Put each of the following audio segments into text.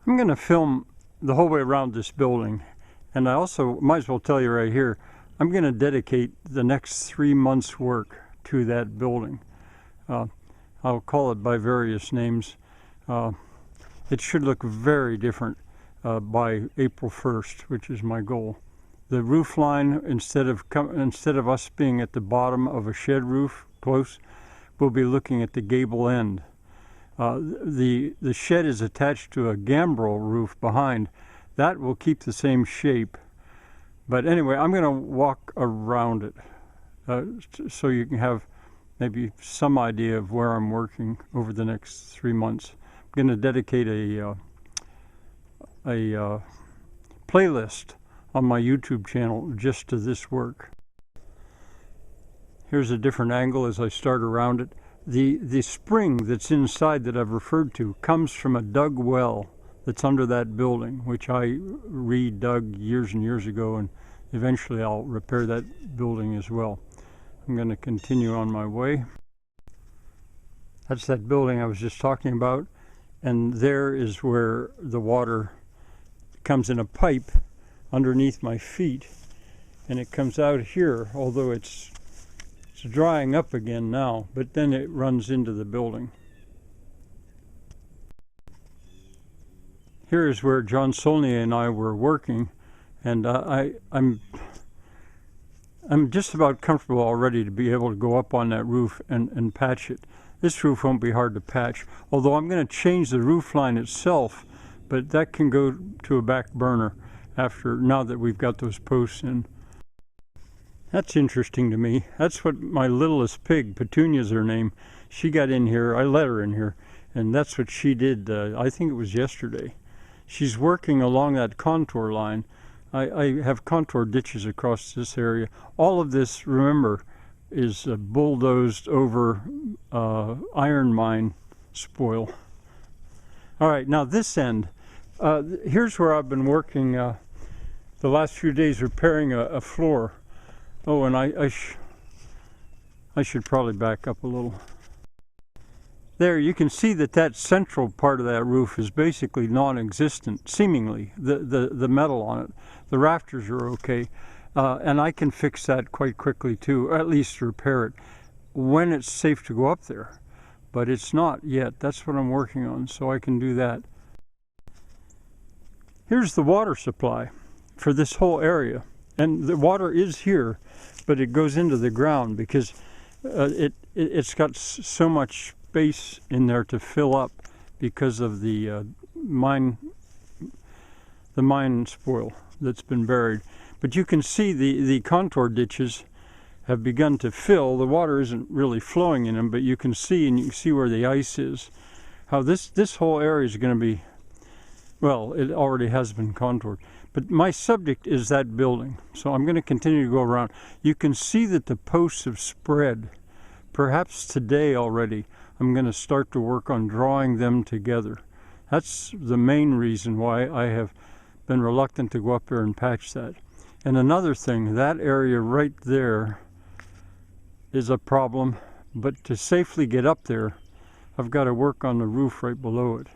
I'm going to film the whole way around this building, and I also might as well tell you right here, I'm going to dedicate the next 3 months' work to that building. I'll call it by various names. It should look very different by April 1st, which is my goal. The roof line, instead of us being at the bottom of a shed roof close, we'll be looking at the gable end. The shed is attached to a gambrel roof behind. That will keep the same shape. But anyway, I'm going to walk around it so you can have maybe some idea of where I'm working over the next 3 months. I'm going to dedicate a playlist on my YouTube channel just to this work. Here's a different angle as I start around it. The spring that's inside that I've referred to comes from a dug well that's under that building, which I redug years and years ago, and eventually I'll repair that building as well. I'm going to continue on my way. That's that building I was just talking about, and there is where the water comes in a pipe underneath my feet, and it comes out here, although it's drying up again now, but then it runs into the building. Here is where John Solnier and I were working, and I'm just about comfortable already to be able to go up on that roof and patch it. This roof won't be hard to patch, although I'm going to change the roof line itself, but that can go to a back burner now that we've got those posts in. That's interesting to me. That's what my littlest pig, Petunia's her name, she got in here. I let her in here, and that's what she did. I think it was yesterday. She's working along that contour line. I have contour ditches across this area. All of this, remember, is bulldozed over iron mine spoil. All right, now this end. Here's where I've been working the last few days, repairing a floor. Oh, and I should probably back up a little. There, you can see that central part of that roof is basically non-existent, seemingly, the metal on it. The rafters are okay, and I can fix that quite quickly too, or at least repair it, when it's safe to go up there. But it's not yet. That's what I'm working on, so I can do that. Here's the water supply for this whole area. And the water is here, but it goes into the ground because it's got so much space in there to fill up because of the mine spoil that's been buried. But you can see the contour ditches have begun to fill. The water isn't really flowing in them, but you can see, and you can see where the ice is, how this whole area is going to be, well, it already has been contoured. But my subject is that building, so I'm going to continue to go around. You can see that the posts have spread. Perhaps today already I'm going to start to work on drawing them together. That's the main reason why I have been reluctant to go up there and patch that. And another thing, that area right there is a problem, but to safely get up there, I've got to work on the roof right below it.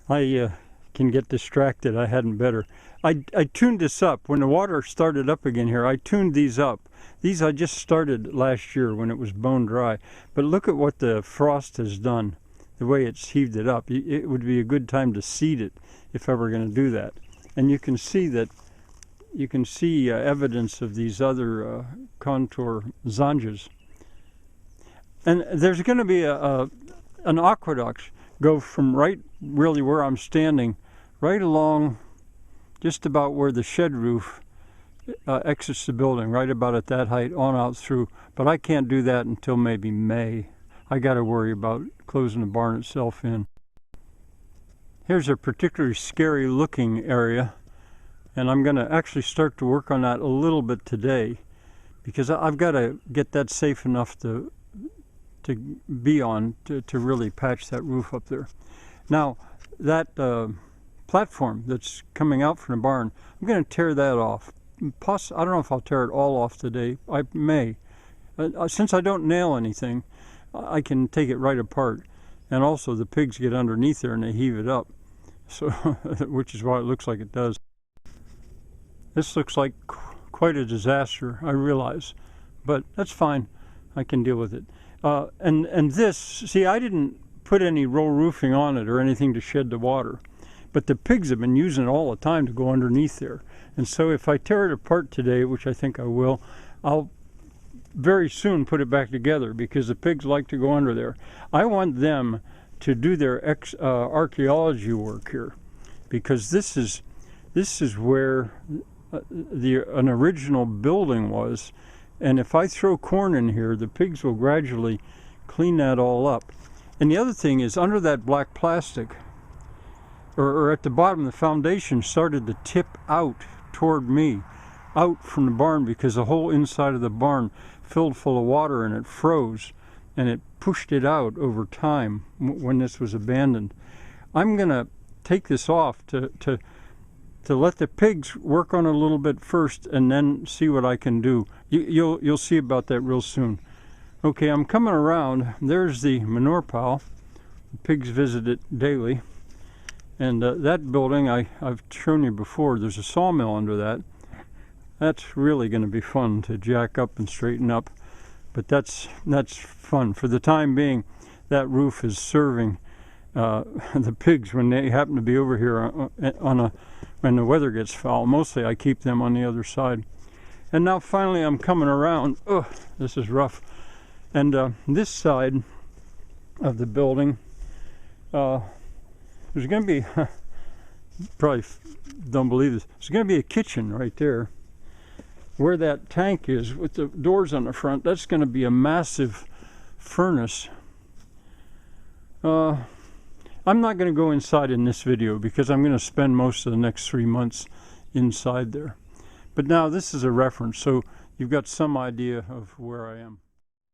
I can get distracted. I hadn't better. I tuned this up. When the water started up again here, I tuned these up. These I just started last year when it was bone dry. But look at what the frost has done, the way it's heaved it up. It would be a good time to seed it if ever going to do that. And you can see that, you can see evidence of these other contour zanjas. And there's going to be an aqueduct go from right really where I'm standing right along just about where the shed roof exits the building, right about at that height on out through. But I can't do that until maybe May. I got to worry about closing the barn itself in. Here's a particularly scary looking area, and I'm going to actually start to work on that a little bit today because I've got to get that safe enough to be on to really patch that roof up there. Now that platform that's coming out from the barn, I'm going to tear that off. I don't know if I'll tear it all off today. I may. Since I don't nail anything, I can take it right apart. And also the pigs get underneath there and they heave it up, so which is why it looks like it does. This looks like quite a disaster, I realize, but that's fine. I can deal with it. And this, see, I didn't put any roll roofing on it or anything to shed the water, but the pigs have been using it all the time to go underneath there. And so if I tear it apart today, which I think I will, I'll very soon put it back together because the pigs like to go under there. I want them to do their archaeology work here, because this is where an original building was, and if I throw corn in here, the pigs will gradually clean that all up. And the other thing is, under that black plastic, or at the bottom, the foundation started to tip out toward me, out from the barn, because the whole inside of the barn filled full of water and it froze, and it pushed it out over time when this was abandoned. I'm gonna take this off to let the pigs work on it a little bit first, and then see what I can do. You'll see about that real soon. Okay, I'm coming around. There's the manure pile. The pigs visit it daily. And that building I've shown you before. There's a sawmill under that. That's really going to be fun to jack up and straighten up. But that's fun. For the time being, that roof is serving the pigs when they happen to be over here when the weather gets foul. Mostly I keep them on the other side. And now finally I'm coming around. Ugh, this is rough. And this side of the building, there's going to be, probably don't believe this, there's going to be a kitchen right there. Where that tank is with the doors on the front, that's going to be a massive furnace. I'm not going to go inside in this video because I'm going to spend most of the next 3 months inside there. But now this is a reference, so you've got some idea of where I am.